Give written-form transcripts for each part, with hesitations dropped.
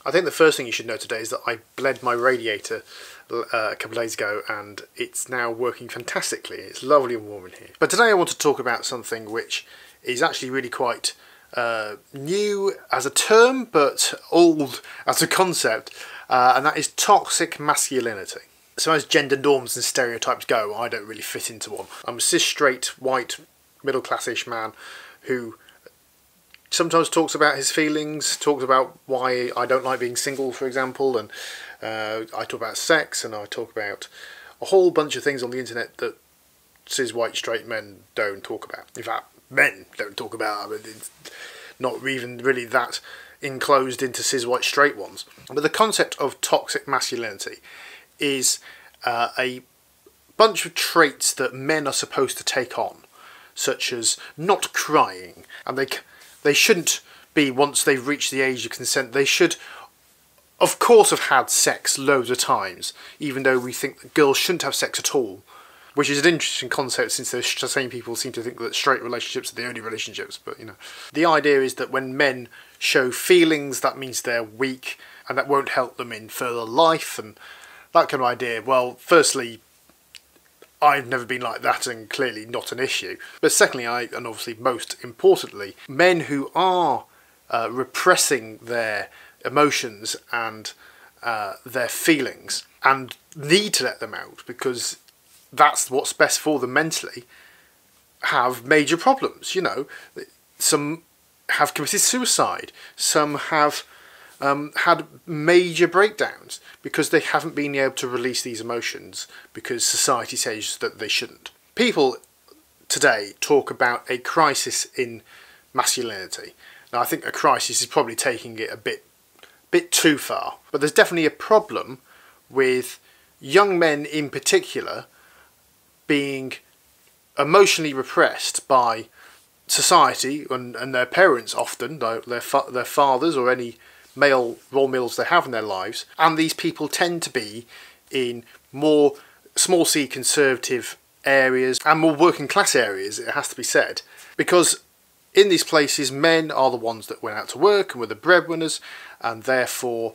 I think the first thing you should know today is that I bled my radiator a couple of days ago and it's now working fantastically. It's lovely and warm in here. But today I want to talk about something which is actually really quite new as a term but old as a concept, and that is toxic masculinity. So as gender norms and stereotypes go, I don't really fit into one. I'm a cis, straight, white, middle-class-ish man who sometimes talks about his feelings, talks about why I don't like being single, for example, and I talk about sex, and I talk about a whole bunch of things on the internet that cis, white, straight men don't talk about. In fact, men don't talk about. I mean, it's not even really that enclosed into cis, white, straight ones. But the concept of toxic masculinity is a bunch of traits that men are supposed to take on, such as not crying, and they shouldn't be once they've reached the age of consent. They should, of course, have had sex loads of times, even though we think that girls shouldn't have sex at all, which is an interesting concept since the same people seem to think that straight relationships are the only relationships, but you know. The idea is that when men show feelings, that means they're weak, and that won't help them in further life, and that kind of idea. Well, firstly, I've never been like that and clearly not an issue. But secondly, and obviously most importantly, men who are repressing their emotions and their feelings and need to let them out because that's what's best for them mentally, have major problems. You know, some have committed suicide, some have had major breakdowns because they haven't been able to release these emotions because society says that they shouldn't. People today talk about a crisis in masculinity. Now I think a crisis is probably taking it a bit too far, but there's definitely a problem with young men in particular being emotionally repressed by society and their parents, often their fathers or any male role models they have in their lives, and these people tend to be in more small c conservative areas and more working class areas, it has to be said, because in these places men are the ones that went out to work and were the breadwinners, and therefore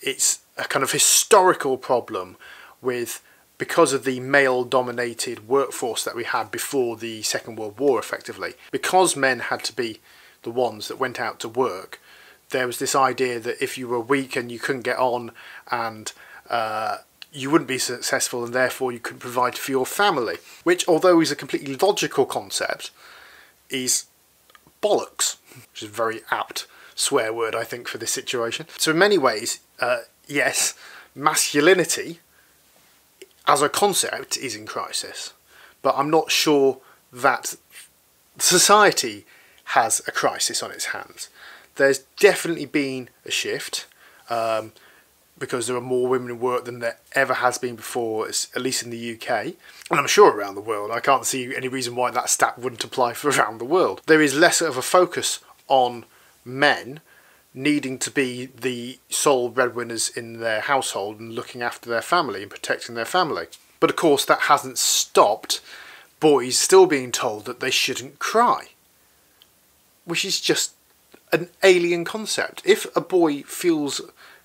it's a kind of historical problem with, because of the male dominated workforce that we had before the Second World War effectively, because men had to be the ones that went out to work, there was this idea that if you were weak and you couldn't get on and you wouldn't be successful and therefore you couldn't provide for your family, which, although is a completely logical concept, is bollocks, which is a very apt swear word I think for this situation. So in many ways, yes, masculinity as a concept is in crisis, but I'm not sure that society has a crisis on its hands. There's definitely been a shift because there are more women in work than there ever has been before, at least in the UK, and I'm sure around the world. I can't see any reason why that stat wouldn't apply for around the world. There is less of a focus on men needing to be the sole breadwinners in their household and looking after their family and protecting their family. But of course that hasn't stopped boys still being told that they shouldn't cry, which is just an alien concept. If a boy feels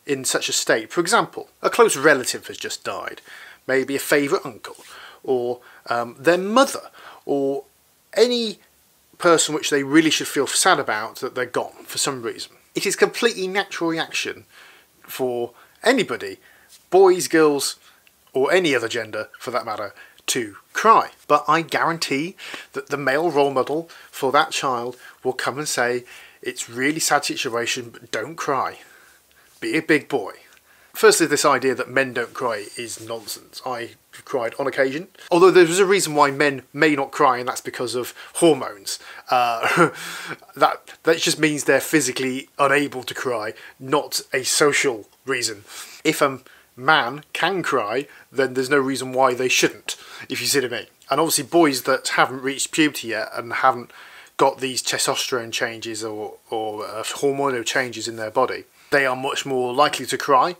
in such a state, for example, a close relative has just died, maybe a favourite uncle, or their mother, or any person which they really should feel sad about that they're gone for some reason, it is a completely natural reaction for anybody, boys, girls, or any other gender for that matter, to cry. But I guarantee that the male role model for that child will come and say, it's a really sad situation, but don't cry. Be a big boy. Firstly, this idea that men don't cry is nonsense. I've cried on occasion. Although there's a reason why men may not cry, and that's because of hormones. That just means they're physically unable to cry, not a social reason. If a man can cry, then there's no reason why they shouldn't, if you see what I mean. And obviously boys that haven't reached puberty yet and haven't got these testosterone changes or hormonal changes in their body, they are much more likely to cry.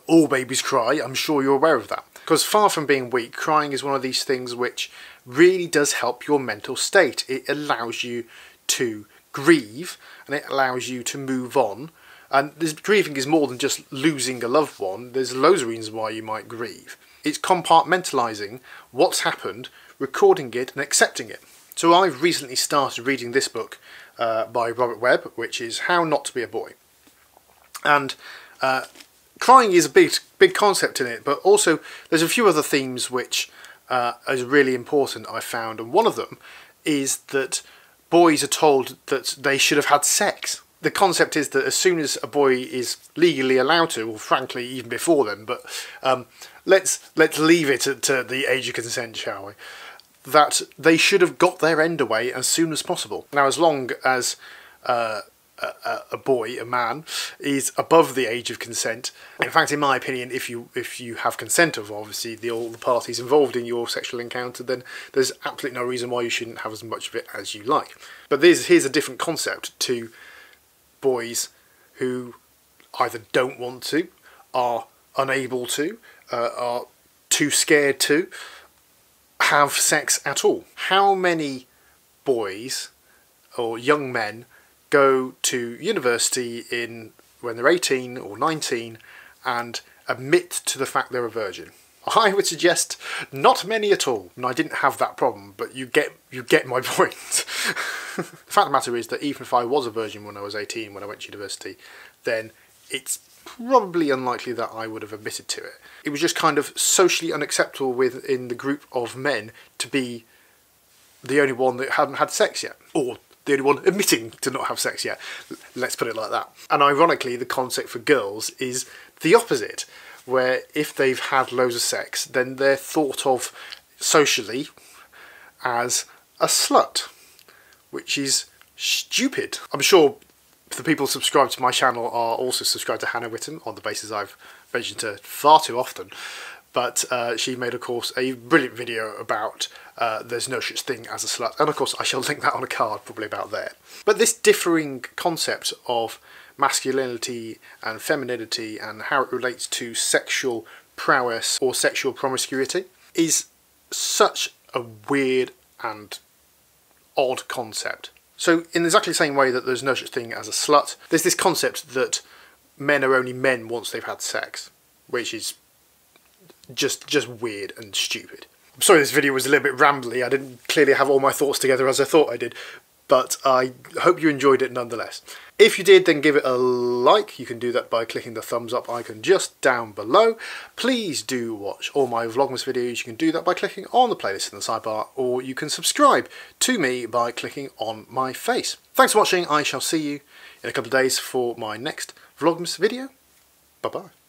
All babies cry, I'm sure you're aware of that. Because far from being weak, crying is one of these things which really does help your mental state. It allows you to grieve and it allows you to move on And this grieving is more than just losing a loved one. There's loads of reasons why you might grieve. It's compartmentalising what's happened, recording it and accepting it. So I've recently started reading this book by Robert Webb, which is How Not to Be a Boy. And crying is a big concept in it, but also there's a few other themes which are really important, I found. And one of them is that boys are told that they should have had sex. The concept is that as soon as a boy is legally allowed to, or frankly even before then, but let's leave it at the age of consent, shall we? That they should have got their end away as soon as possible. Now, as long as a boy, a man, is above the age of consent, in fact, in my opinion, if you have consent of obviously all the parties involved in your sexual encounter, then there's absolutely no reason why you shouldn't have as much of it as you like. But here's a different concept to boys who either don't want to, are unable to, are too scared to have sex at all. How many boys or young men go to university when they're 18 or 19 and admit to the fact they're a virgin? I would suggest not many at all. And I didn't have that problem, but you get my point. The fact of the matter is that even if I was a virgin when I was 18, when I went to university, then it's probably unlikely that I would have admitted to it. It was just kind of socially unacceptable within the group of men to be the only one that hadn't had sex yet, or the only one admitting to not have sex yet. Let's put it like that. And ironically, the concept for girls is the opposite, where if they've had loads of sex, then they're thought of socially as a slut, which is stupid. I'm sure the people subscribed to my channel are also subscribed to Hannah Witton, on the basis I've mentioned her far too often. But she made, of course, a brilliant video about there's no such thing as a slut. And of course, I shall link that on a card, probably about there. But this differing concept of masculinity and femininity and how it relates to sexual prowess or sexual promiscuity is such a weird and odd concept. So in exactly the same way that there's no such thing as a slut, there's this concept that men are only men once they've had sex, which is just weird and stupid. I'm sorry this video was a little bit rambly. I didn't clearly have all my thoughts together as I thought I did, but I hope you enjoyed it nonetheless. If you did, then give it a like. You can do that by clicking the thumbs up icon just down below. Please do watch all my Vlogmas videos. You can do that by clicking on the playlist in the sidebar, or you can subscribe to me by clicking on my face. Thanks for watching. I shall see you in a couple of days for my next Vlogmas video. Bye bye.